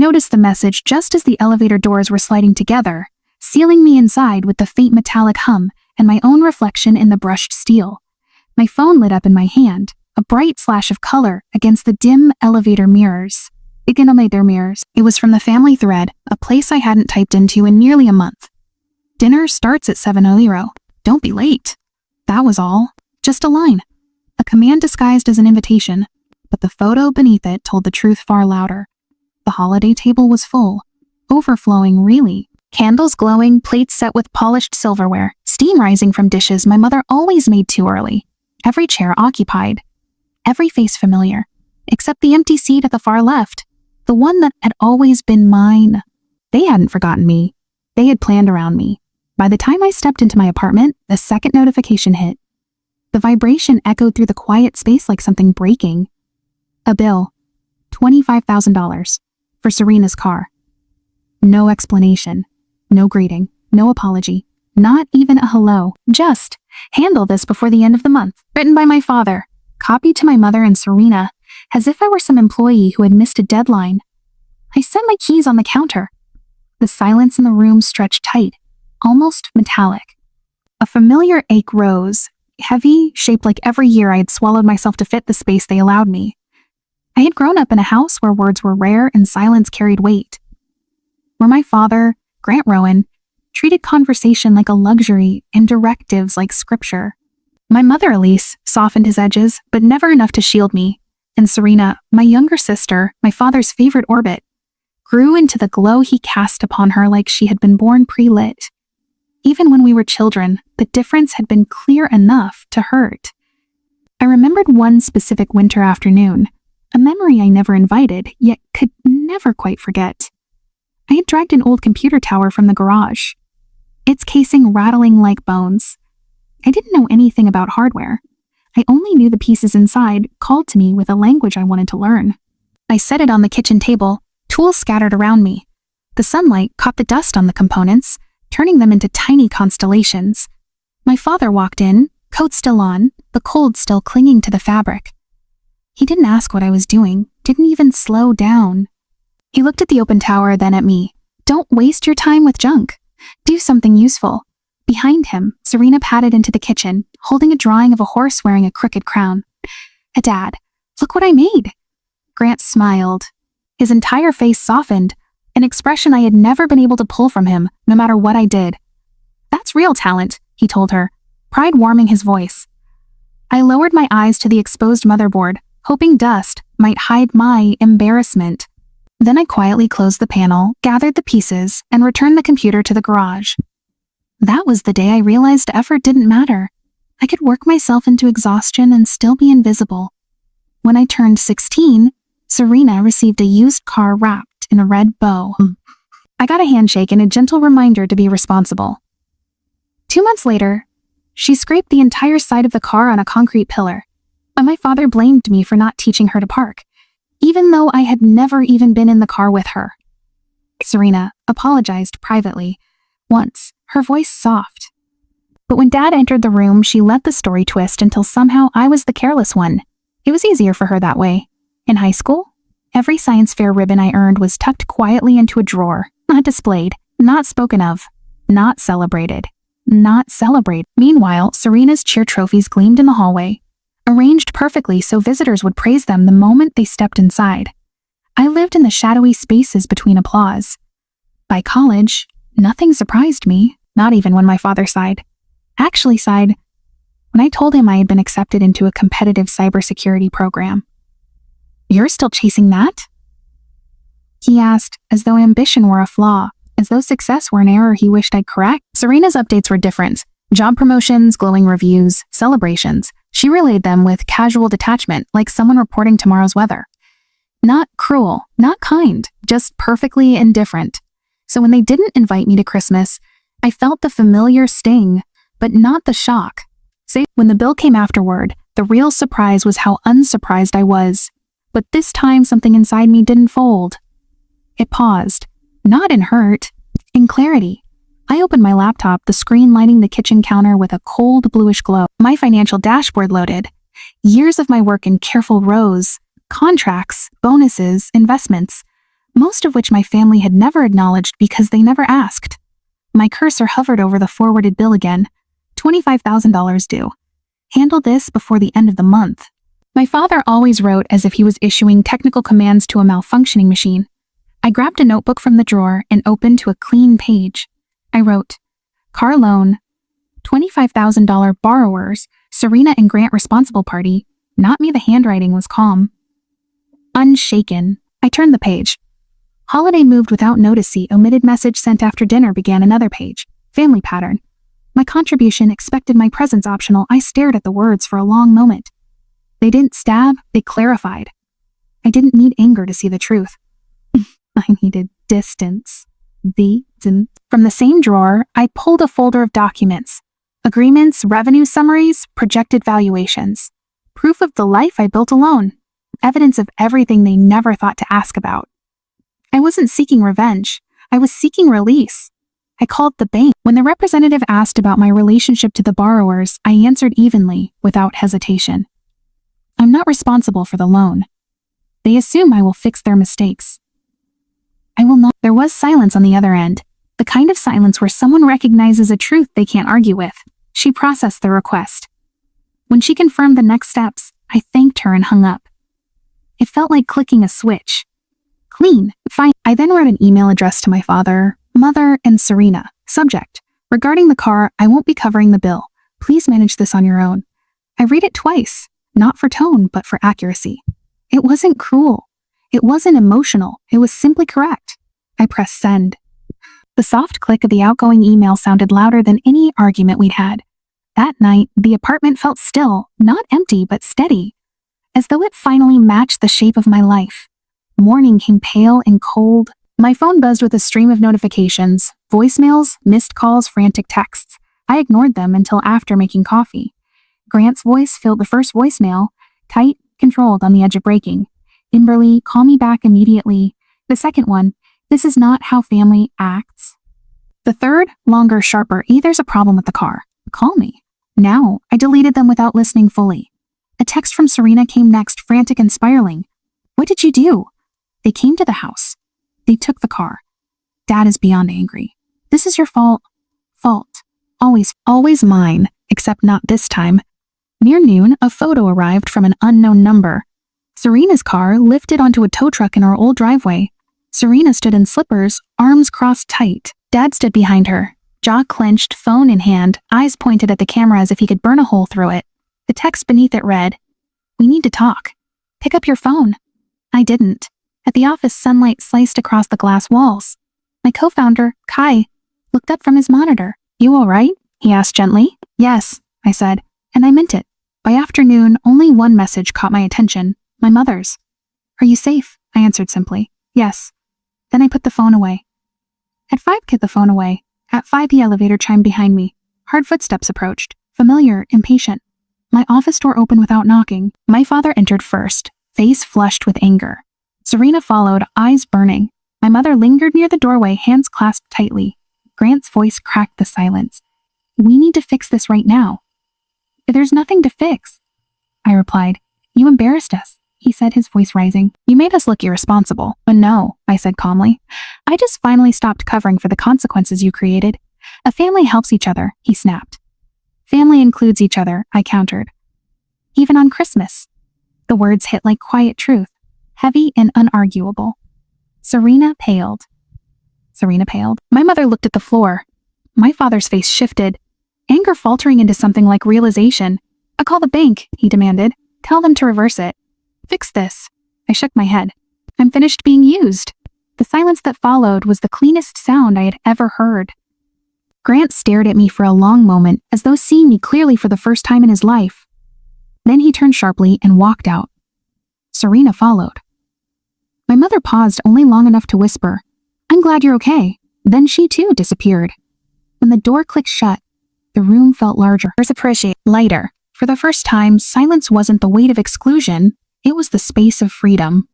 noticed the message just as the elevator doors were sliding together, sealing me inside with the faint metallic hum and my own reflection in the brushed steel. My phone lit up in my hand, a bright flash of color against the dim elevator mirrors. It was from the family thread, a place I hadn't typed into in nearly a month. Dinner starts at 7:00. Don't be late. That was all. Just a line. A command disguised as an invitation, but the photo beneath it told the truth far louder. The holiday table was full. Overflowing, really. Candles glowing, plates set with polished silverware, steam rising from dishes my mother always made too early. Every chair occupied. Every face familiar, except the empty seat at the far left, the one that had always been mine. They hadn't forgotten me. They had planned around me. By the time I stepped into my apartment, the second notification hit. The vibration echoed through the quiet space like something breaking. A bill. $25,000. For Serena's car. No explanation. No greeting. No apology. Not even a hello. Just, handle this before the end of the month. Written by my father. Copied to my mother and Serena, as if I were some employee who had missed a deadline. I set my keys on the counter. The silence in the room stretched tight, almost metallic. A familiar ache rose, heavy, shaped like every year I had swallowed myself to fit the space they allowed me. I had grown up in a house where words were rare and silence carried weight. Where my father, Grant Rowan, treated conversation like a luxury and directives like scripture. My mother, Elise, softened his edges, but never enough to shield me, and Serena, my younger sister, my father's favorite orbit, grew into the glow he cast upon her like she had been born pre-lit. Even when we were children, the difference had been clear enough to hurt. I remembered one specific winter afternoon, a memory I never invited, yet could never quite forget. I had dragged an old computer tower from the garage, its casing rattling like bones. I didn't know anything about hardware. I only knew the pieces inside called to me with a language I wanted to learn. I set it on the kitchen table, tools scattered around me. The sunlight caught the dust on the components, turning them into tiny constellations. My father walked in, coat still on, the cold still clinging to the fabric. He didn't ask what I was doing, didn't even slow down. He looked at the open tower, then at me. Don't waste your time with junk. Do something useful. Behind him, Serena padded into the kitchen, holding a drawing of a horse wearing a crooked crown. Dad, look what I made. Grant smiled. His entire face softened, an expression I had never been able to pull from him, no matter what I did. That's real talent, he told her, pride warming his voice. I lowered my eyes to the exposed motherboard, hoping dust might hide my embarrassment. Then I quietly closed the panel, gathered the pieces, and returned the computer to the garage. That was the day I realized effort didn't matter. I could work myself into exhaustion and still be invisible. When I turned 16, Serena received a used car wrapped in a red bow. I got a handshake and a gentle reminder to be responsible. 2 months later, she scraped the entire side of the car on a concrete pillar, and my father blamed me for not teaching her to park, even though I had never even been in the car with her. Serena apologized privately, once, her voice soft. But when Dad entered the room, she let the story twist until somehow I was the careless one. It was easier for her that way. In high school, every science fair ribbon I earned was tucked quietly into a drawer, not displayed, not spoken of, not celebrated. Meanwhile, Serena's cheer trophies gleamed in the hallway, arranged perfectly so visitors would praise them the moment they stepped inside. I lived in the shadowy spaces between applause. By college, nothing surprised me, not even when my father sighed. Actually sighed when I told him I had been accepted into a competitive cybersecurity program. You're still chasing that? He asked, as though ambition were a flaw, as though success were an error he wished I'd correct. Serena's updates were different. Job promotions, glowing reviews, celebrations. She relayed them with casual detachment, like someone reporting tomorrow's weather. Not cruel, not kind, just perfectly indifferent. So when they didn't invite me to Christmas, I felt the familiar sting, but not the shock. When the bill came afterward, the real surprise was how unsurprised I was. But this time something inside me didn't fold. It paused, not in hurt, in clarity. I opened my laptop, the screen lighting the kitchen counter with a cold bluish glow. My financial dashboard loaded. Years of my work in careful rows, contracts, bonuses, investments. most of which my family had never acknowledged because they never asked. My cursor hovered over the forwarded bill again. $25,000 due. Handle this before the end of the month. My father always wrote as if he was issuing technical commands to a malfunctioning machine. I grabbed a notebook from the drawer and opened to a clean page. I wrote, car loan, $25,000 borrowers, Serena and Grant responsible party. Not me. The handwriting was calm. Unshaken. I turned the page. Holiday moved without notice. Omitted message sent after dinner began another page. Family pattern. My contribution expected my presence optional. I stared at the words for a long moment. They didn't stab, they clarified. I didn't need anger to see the truth. I needed distance. From the same drawer, I pulled a folder of documents. Agreements, revenue summaries, projected valuations. Proof of the life I built alone. Evidence of everything they never thought to ask about. I wasn't seeking revenge. I was seeking release. I called the bank. When the representative asked about my relationship to the borrowers, I answered evenly, without hesitation. I'm not responsible for the loan. They assume I will fix their mistakes. I will not. There was silence on the other end. The kind of silence where someone recognizes a truth they can't argue with. She processed the request. When she confirmed the next steps, I thanked her and hung up. It felt like clicking a switch. Clean. Fine. I then wrote an email addressed to my father, mother, and Serena. Subject. Regarding the car, I won't be covering the bill. Please manage this on your own. I read it twice, not for tone, but for accuracy. It wasn't cruel. It wasn't emotional. It was simply correct. I pressed send. The soft click of the outgoing email sounded louder than any argument we'd had. That night, the apartment felt still, not empty, but steady, as though it finally matched the shape of my life. Morning came pale and cold. My phone buzzed with a stream of notifications, voicemails, missed calls, frantic texts. I ignored them until after making coffee. Grant's voice filled the first voicemail, tight, controlled, on the edge of breaking. Imberly, call me back immediately. The second one, this is not how family acts. The third, longer, sharper, there's a problem with the car. Call me. Now, I deleted them without listening fully. A text from Serena came next, frantic and spiraling. What did you do? They came to the house. They took the car. Dad is beyond angry. This is your fault. Always mine, except not this time. Near noon, a photo arrived from an unknown number. Serena's car lifted onto a tow truck in our old driveway. Serena stood in slippers, arms crossed tight. Dad stood behind her, jaw clenched, phone in hand, eyes pointed at the camera as if he could burn a hole through it. The text beneath it read, "We need to talk. Pick up your phone." I didn't. At the office, sunlight sliced across the glass walls. My co-founder, Kai, looked up from his monitor. "You all right?" he asked gently. "Yes," I said, and I meant it. By afternoon, only one message caught my attention, my mother's. "Are you safe?" I answered simply. "Yes." Then I put the phone away. At 5, put the phone away. At 5, the elevator chimed behind me. Hard footsteps approached, familiar, impatient. My office door opened without knocking. My father entered first, face flushed with anger. Serena followed, eyes burning. My mother lingered near the doorway, hands clasped tightly. Grant's voice cracked the silence. "We need to fix this right now." "There's nothing to fix," I replied. "You embarrassed us," he said, his voice rising. "You made us look irresponsible." "But no," I said calmly. "I just finally stopped covering for the consequences you created. A family helps each other," he snapped. "Family includes each other," I countered. "Even on Christmas." The words hit like quiet truth, heavy and unarguable. Serena paled. My mother looked at the floor. My father's face shifted, anger faltering into something like realization. "I'll call the bank," he demanded. "Tell them to reverse it. Fix this." I shook my head. "I'm finished being used." The silence that followed was the cleanest sound I had ever heard. Grant stared at me for a long moment, as though seeing me clearly for the first time in his life. Then he turned sharply and walked out. Serena followed. My mother paused only long enough to whisper, "I'm glad you're okay." Then she too disappeared. When the door clicked shut, the room felt larger, lighter. For the first time, silence wasn't the weight of exclusion, it was the space of freedom.